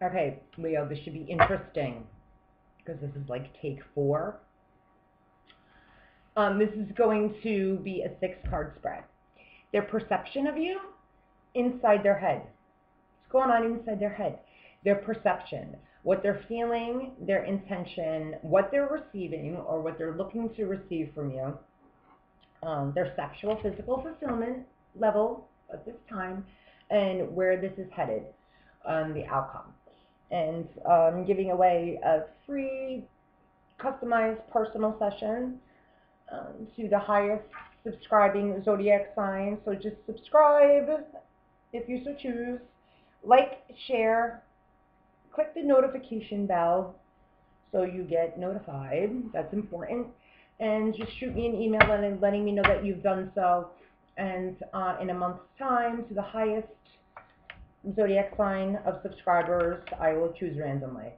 Okay, Leo, this should be interesting because this is like take 4. This is going to be a 6-card spread. Their perception of you inside their head. What's going on inside their head? Their perception, what they're feeling, their intention, what they're receiving or what they're looking to receive from you, their sexual, physical fulfillment level at this time, and where this is headed, the outcome. And I'm giving away a free, customized personal session to the highest subscribing zodiac sign. So just subscribe if you so choose. Like, share, click the notification bell so you get notified. That's important. And just shoot me an email and letting me know that you've done so. And in a month's time, to the highest zodiac sign of subscribers, I will choose randomly.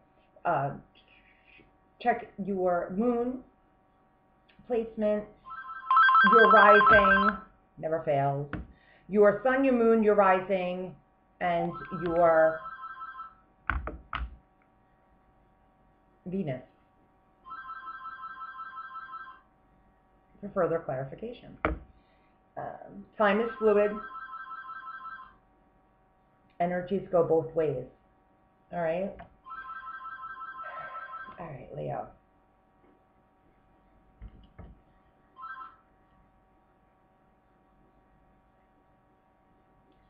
Check your moon placement, your rising, never fails, your sun, your moon, your rising, and your Venus for further clarification. Time is fluid. Energies go both ways. All right? All right, Leo.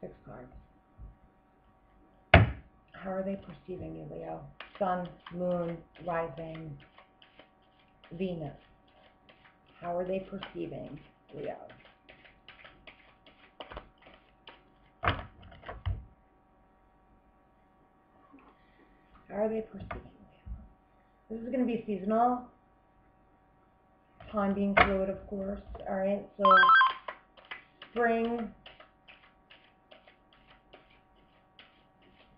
Six cards. How are they perceiving you, Leo? Sun, moon, rising, Venus. How are they perceiving Leo? How are they perceiving Leo? This is going to be seasonal. Time being fluid, of course. All right, so spring.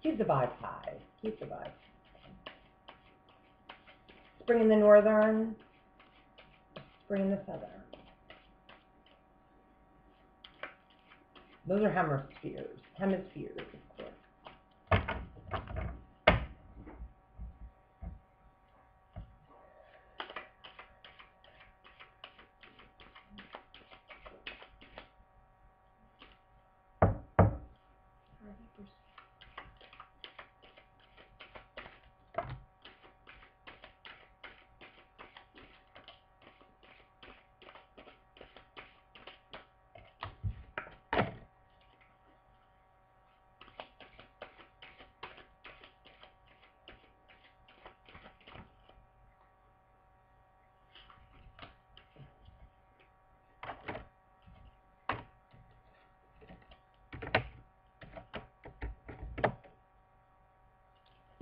Keep the vibes high. Keep the vibes. Spring in the northern. Spring in the southern. Those are hemispheres. Hemispheres, of course.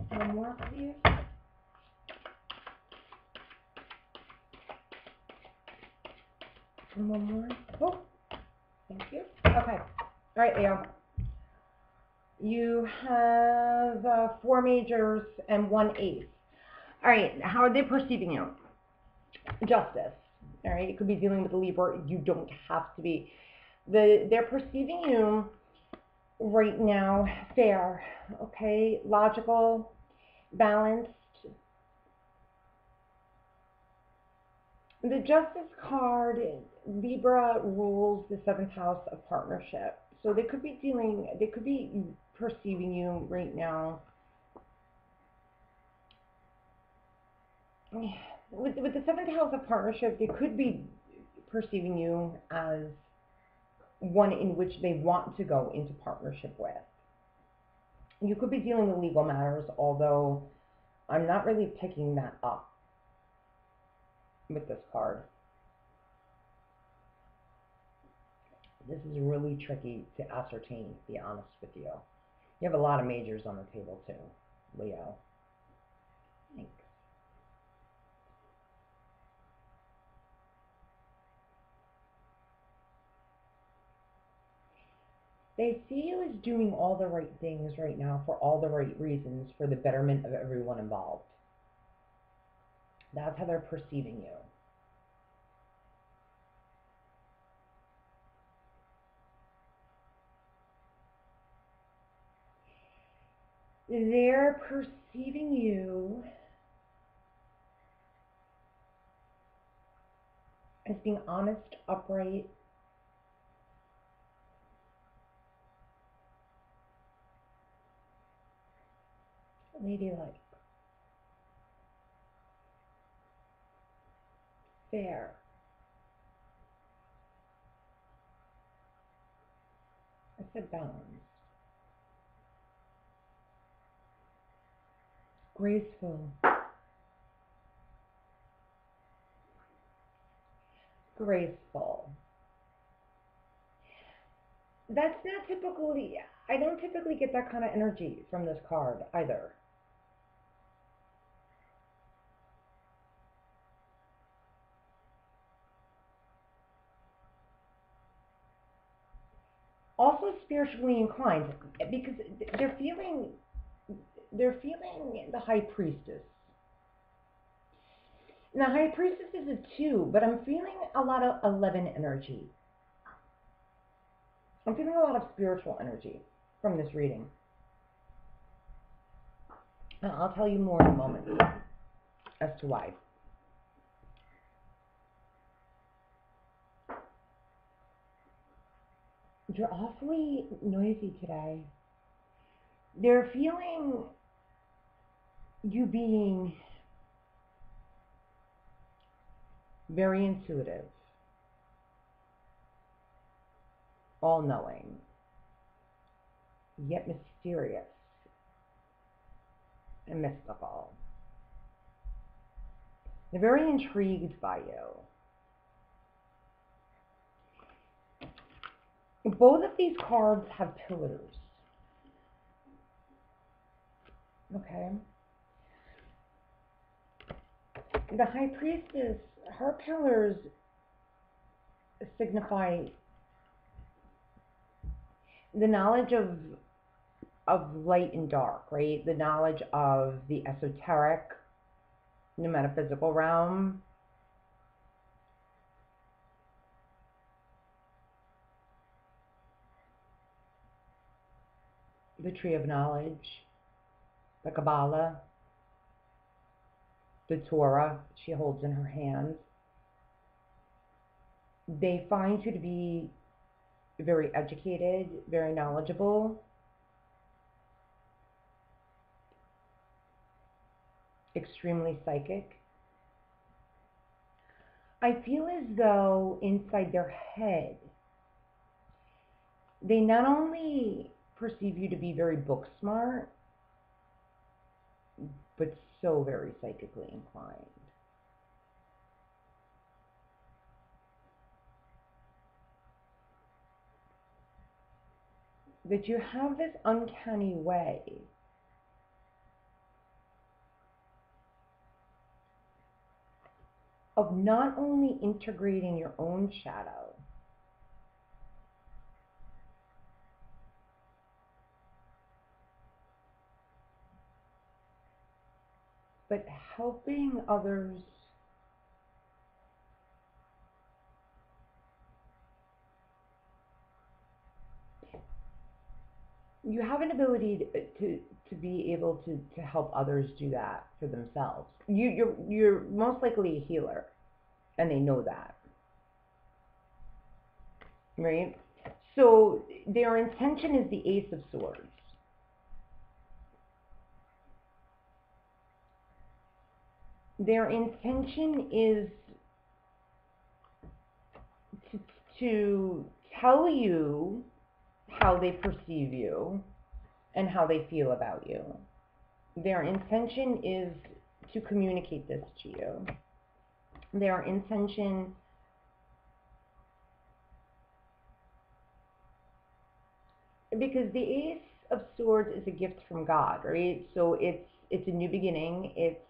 One more, please. And one more. Oh, thank you. Okay. All right, Leo. You have 4 majors and 1 ace. All right. How are they perceiving you? Justice. All right. You could be dealing with a Libra. You don't have to be. They're perceiving you right now fair. Okay. Logical. Balanced. The Justice card, Libra rules the 7th house of partnership. So they could be perceiving you right now. With the 7th house of partnership, they could be perceiving you as one in which they want to go into partnership with. You could be dealing with legal matters, although I'm not really picking that up with this card. This is really tricky to ascertain, to be honest with you. You have a lot of majors on the table too, Leo. Thanks. They see you as doing all the right things right now for all the right reasons for the betterment of everyone involved. That's how they're perceiving you. They're perceiving you as being honest, upright, ladylike, fair. I said balanced. Graceful. Graceful. That's not typically, I don't typically get that kind of energy from this card either. Also spiritually inclined, because they're feeling the High Priestess. And the High Priestess is a 2, but I'm feeling a lot of 11 energy. I'm feeling a lot of spiritual energy from this reading. And I'll tell you more in a moment as to why. You're awfully noisy today. They're feeling you being very intuitive, all-knowing, yet mysterious and mystical. They're very intrigued by you. Both of these cards have pillars. Okay? The High Priestess, her pillars signify the knowledge of light and dark, right? The knowledge of the esoteric, the metaphysical realm. The tree of knowledge, the Kabbalah, the Torah she holds in her hands. They find you to be very educated, very knowledgeable, extremely psychic. I feel as though inside their head, they not only perceive you to be very book smart, but so very psychically inclined. That you have this uncanny way of not only integrating your own shadow, but helping others you have an ability to be able to help others do that for themselves. You're most likely a healer, and they know that, right? So their intention is the Ace of Swords. Their intention is to tell you how they perceive you and how they feel about you. Their intention is to communicate this to you. Their intention because the Ace of Swords is a gift from God, right? So it's a new beginning. It's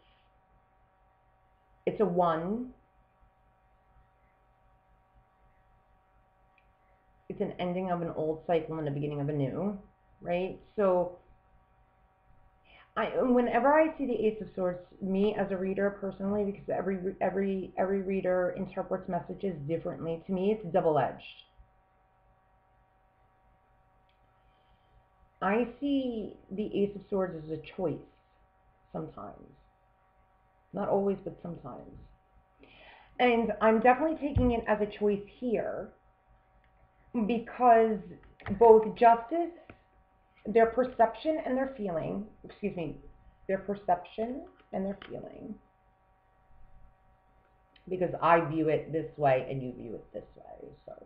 a 1. It's an ending of an old cycle and the beginning of a new, right? So whenever I see the Ace of Swords, me as a reader personally, because every reader interprets messages differently, to me it's double-edged. I see the Ace of Swords as a choice sometimes. Not always, but sometimes. And I'm definitely taking it as a choice here because both justice, their perception and their feeling, their perception and their feeling, because I view it this way and you view it this way. So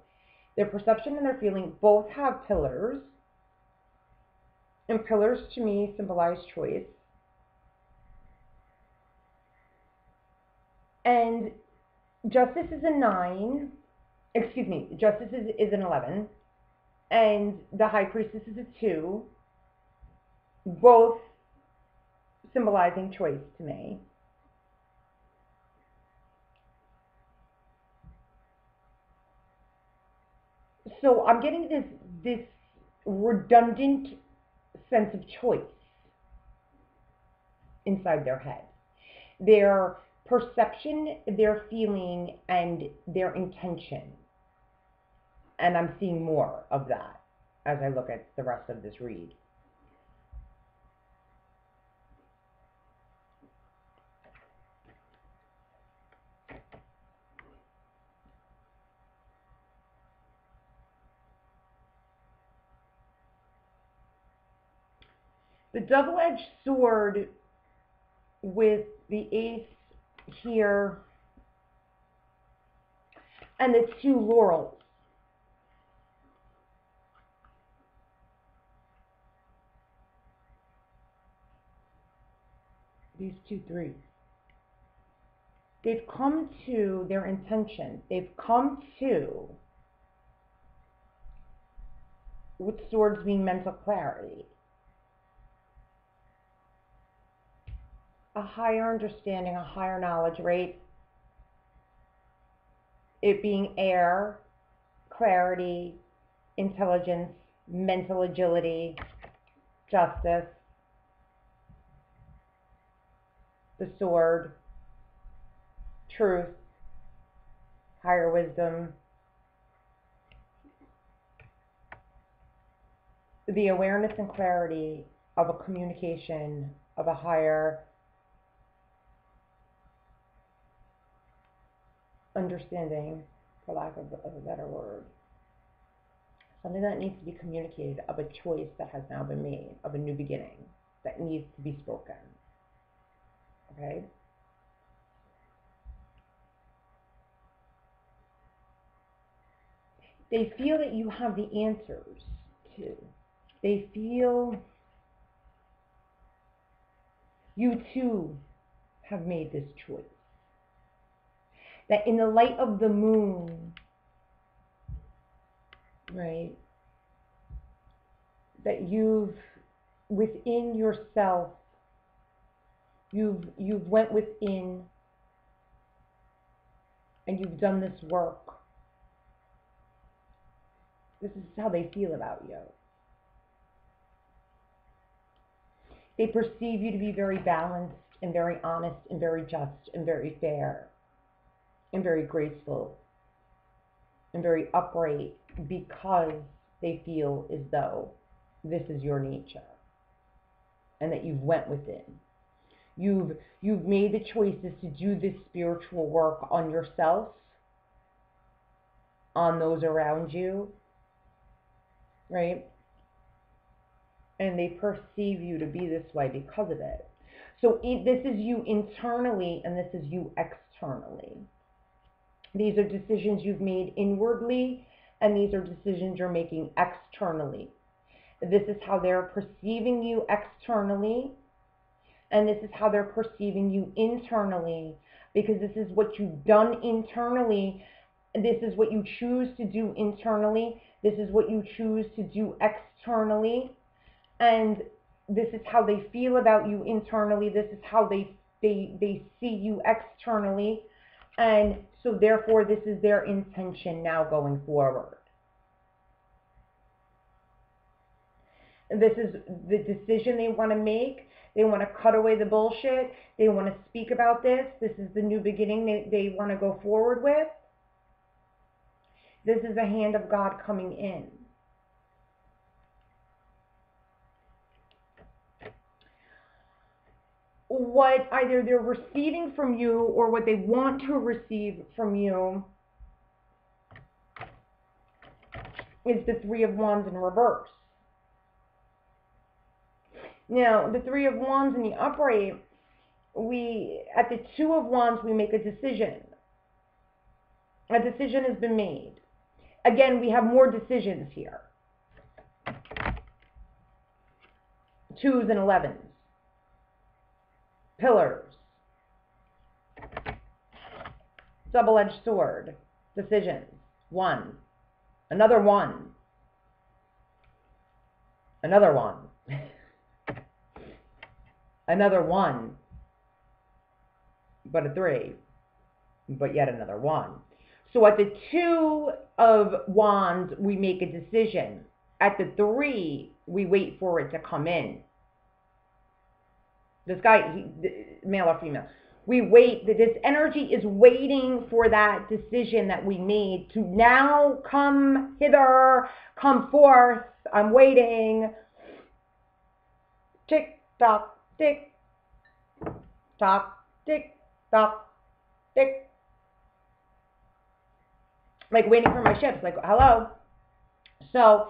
their perception and their feeling both have pillars, and pillars to me symbolize choice. And justice is a 9, justice is an 11, and the High Priestess is a 2, both symbolizing choice to me. So I'm getting this redundant sense of choice inside their head. Their perception, their feeling, and their intention. And I'm seeing more of that as I look at the rest of this read. The double-edged sword with the ace here and the 2 laurels. These 2 3s. They've come to their intention. They've come to, with swords being mental clarity, a higher understanding, a higher knowledge rate, it being air, clarity, intelligence, mental agility, justice, the sword, truth, higher wisdom, the awareness and clarity of a communication, of a higher understanding, for lack of a better word. Something that needs to be communicated, of a choice that has now been made, of a new beginning that needs to be spoken. Okay? They feel that you have the answers too. They feel you too have made this choice. That in the light of the moon, right, that you've, within yourself, you've went within and you've done this work. This is how they feel about you. They perceive you to be very balanced and very honest and very just and very fair and very graceful and very upright, because they feel as though this is your nature and that you've went within. You've made the choices to do this spiritual work on yourself, on those around you, right? And they perceive you to be this way because of it. So this is you internally and this is you externally. These are decisions you've made inwardly, and these are decisions you're making externally. This is how they're perceiving you externally, and this is how they're perceiving you internally, because this is what you've done internally. This is what you choose to do internally. This is what you choose to do externally. And this is how they feel about you internally. This is how they see you externally. And so therefore, this is their intention now going forward. And this is the decision they want to make. They want to cut away the bullshit. They want to speak about this. This is the new beginning they want to go forward with. This is the hand of God coming in. what either they're receiving from you or what they want to receive from you is the Three of Wands in reverse. Now, the Three of Wands in the upright, at the Two of Wands, we make a decision. A decision has been made. Again, we have more decisions here. 2s and 11s. Pillars. Double-edged sword. Decisions. 1. Another 1. Another 1. Another 1. But a 3. But yet another 1. So at the Two of Wands, we make a decision. At the 3, we wait for it to come in. This guy, male or female, we wait. This energy is waiting for that decision that we made to now come hither, come forth. I'm waiting. Tick, tock, tick, tock, tick, tock, tick. Like waiting for my ships, like, hello. So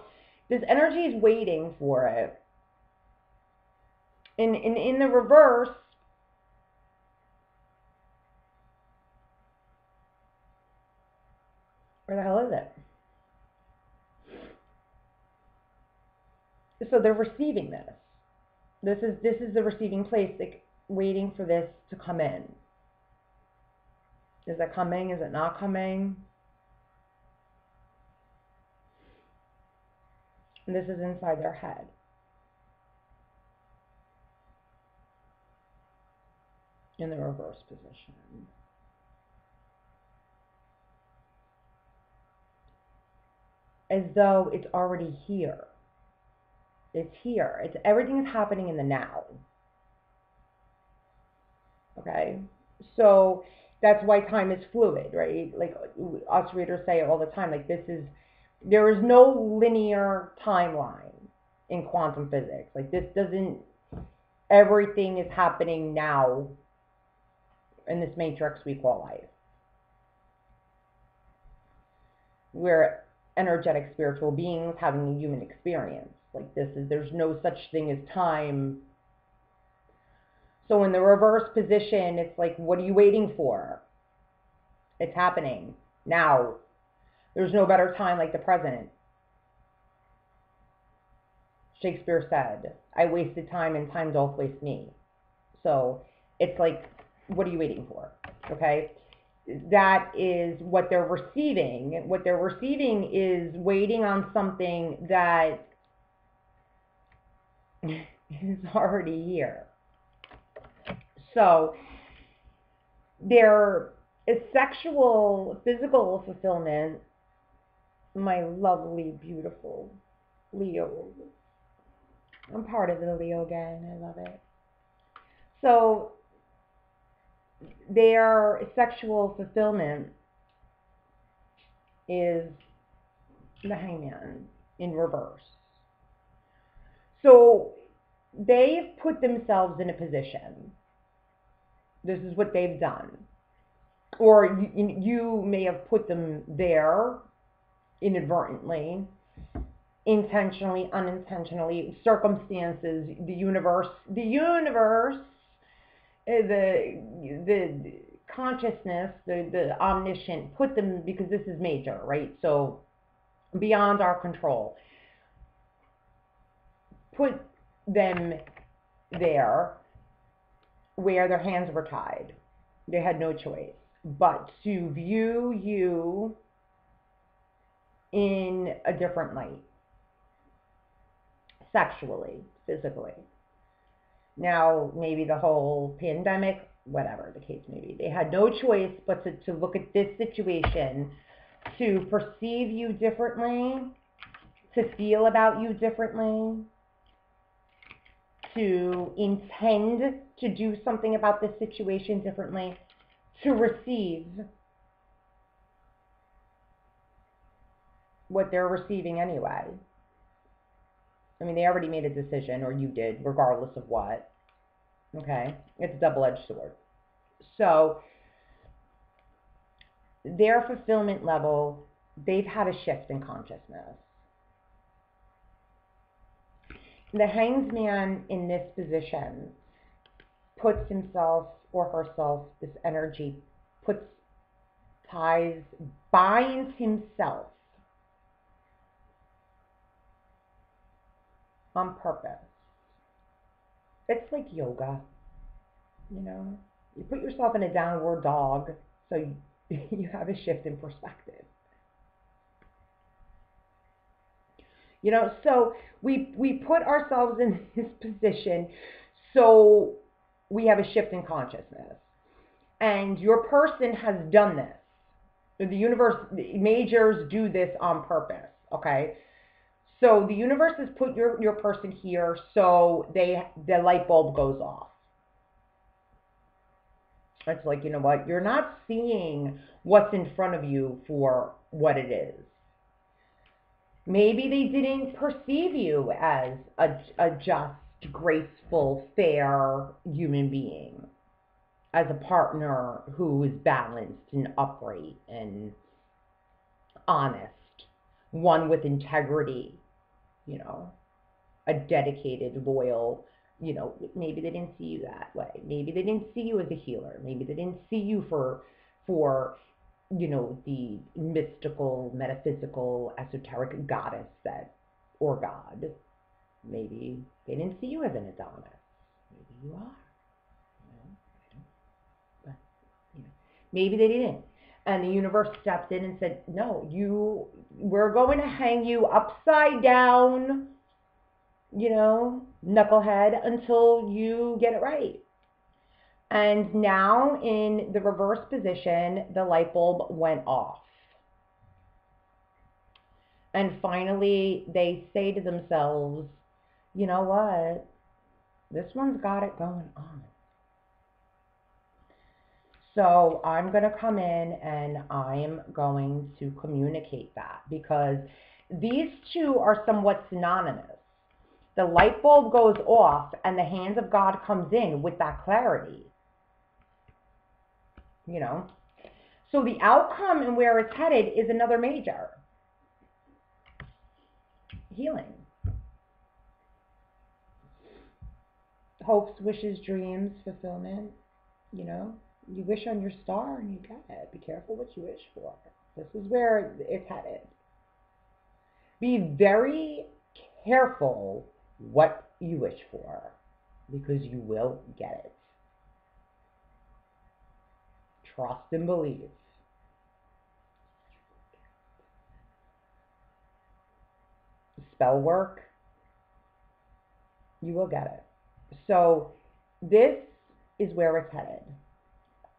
this energy is waiting for it. And in the reverse, where the hell is it? So they're receiving this. This is the receiving place, like waiting for this to come in. Is it coming? Is it not coming? And this is inside their head. In the reverse position. As though it's already here. It's here. Everything is happening in the now. Okay? So that's why time is fluid, right? Like us readers say all the time, like there is no linear timeline in quantum physics. Like this doesn't, everything is happening now in this matrix we call life. We're energetic spiritual beings having a human experience. Like there's no such thing as time. So in the reverse position, it's like, what are you waiting for? It's happening now. There's no better time like the present. Shakespeare said, I wasted time and time doth waste me. So it's like, what are you waiting for? Okay? That is what they're receiving. What they're receiving is waiting on something that is already here. So their sexual, physical fulfillment, my lovely, beautiful Leo. I'm part of the Leo gang. I love it. So their sexual fulfillment is the Hangman in reverse. So they've put themselves in a position. This is what they've done. Or you may have put them there inadvertently, intentionally, unintentionally, circumstances, the universe, the consciousness, the omniscient, put them, because this is major, right? So beyond our control. Put them there where their hands were tied. They had no choice but to view you in a different light. Sexually, physically. Now, maybe the whole pandemic, whatever the case may be, they had no choice but to look at this situation, to perceive you differently, to feel about you differently, to intend to do something about this situation differently, to receive what they're receiving anyway. I mean, they already made a decision, or you did, regardless of what. Okay? It's a double-edged sword. So their fulfillment level, they've had a shift in consciousness. The Hanged Man in this position puts himself or herself, this energy, binds himself on purpose. It's like yoga, you know? You put yourself in a downward dog so you have a shift in perspective. You know, so we put ourselves in this position so we have a shift in consciousness. And your person has done this. The universe, majors do this on purpose, okay? So the universe has put your person here so the light bulb goes off. It's like, you know what? You're not seeing what's in front of you for what it is. Maybe they didn't perceive you as a just, graceful, fair human being, as a partner who is balanced and upright and honest, one with integrity, you know, a dedicated, loyal, you know, maybe they didn't see you that way. Maybe they didn't see you as a healer. Maybe they didn't see you for you know, the mystical, metaphysical, esoteric goddess or God. Maybe they didn't see you as an Adonis. Maybe you are. You know, I don't. But, you know, maybe they didn't. And the universe stepped in and said, no, we're going to hang you upside down, you know, knucklehead, until you get it right. And now in the reverse position, the light bulb went off. And finally, they say to themselves, you know what? This one's got it going on. So I'm going to come in and I'm going to communicate that, because these two are somewhat synonymous. The light bulb goes off and the hand of God comes in with that clarity. You know? So the outcome and where it's headed is another major. Healing. Hopes, wishes, dreams, fulfillment. You know? You wish on your star and you get it. Be careful what you wish for. This is where it's headed. Be very careful what you wish for, because you will get it. Trust and believe. Spell work, you will get it. So this is where it's headed.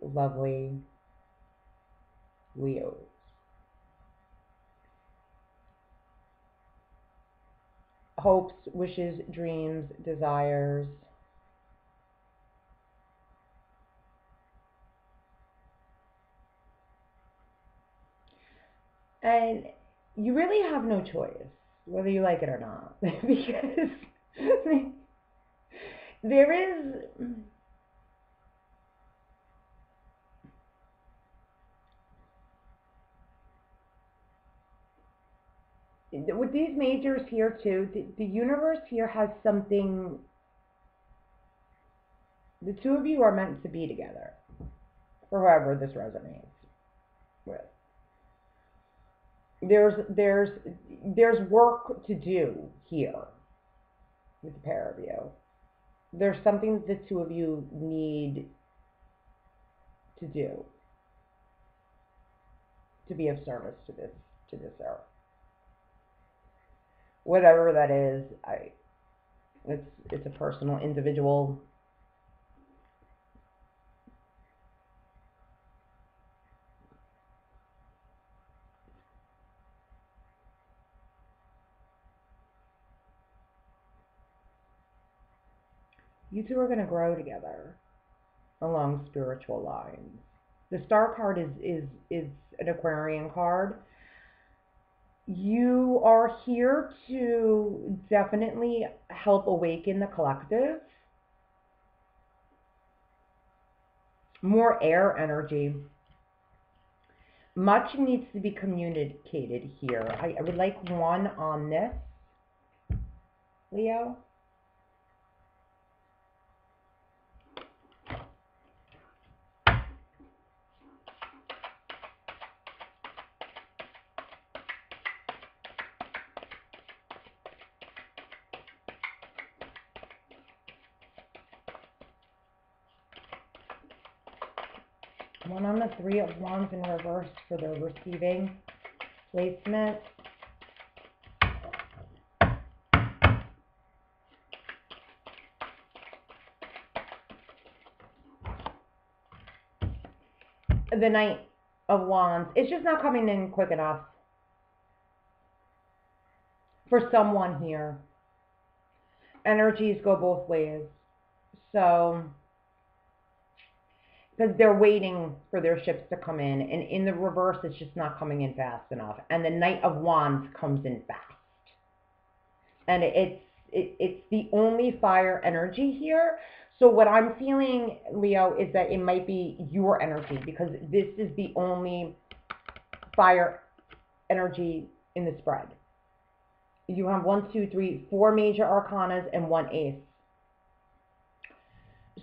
Lovely Leos. Hopes, wishes, dreams, desires. And you really have no choice, whether you like it or not, because there is... With these majors here too, the universe here has something. The two of you are meant to be together, for whoever this resonates with. There's work to do here with the pair of you. There's something the two of you need to do to be of service to this earth. Whatever that is, it's a personal, individual. You two are going to grow together along spiritual lines. The star card is an Aquarian card. You are here to definitely help awaken the collective. more air energy. Much needs to be communicated here. I would like one on this, Leo. One on the Three of Wands in reverse for the receiving placement. The Knight of Wands. It's just not coming in quick enough for someone here. Energies go both ways. So, because they're waiting for their ships to come in, and in the reverse, it's just not coming in fast enough. And the Knight of Wands comes in fast, and it's the only fire energy here. So what I'm feeling, Leo, is that it might be your energy, because this is the only fire energy in the spread. You have 1, 2, 3, 4 major arcanas and 1 ace.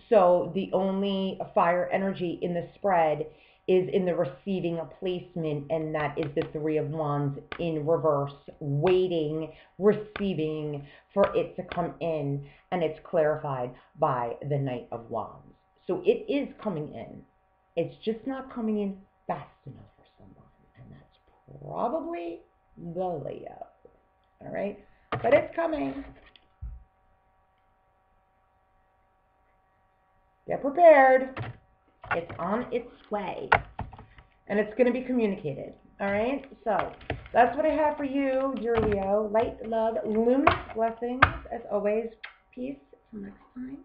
So the only fire energy in the spread is in the receiving placement, and that is the Three of Wands in reverse, waiting, receiving for it to come in, and it's clarified by the Knight of Wands. So it is coming in. It's just not coming in fast enough for someone, and that's probably the Leo. All right? But it's coming. Get prepared. It's on its way. And it's going to be communicated. All right? So that's what I have for you, dear Leo. Light, love, luminous blessings. As always, peace. Until next time.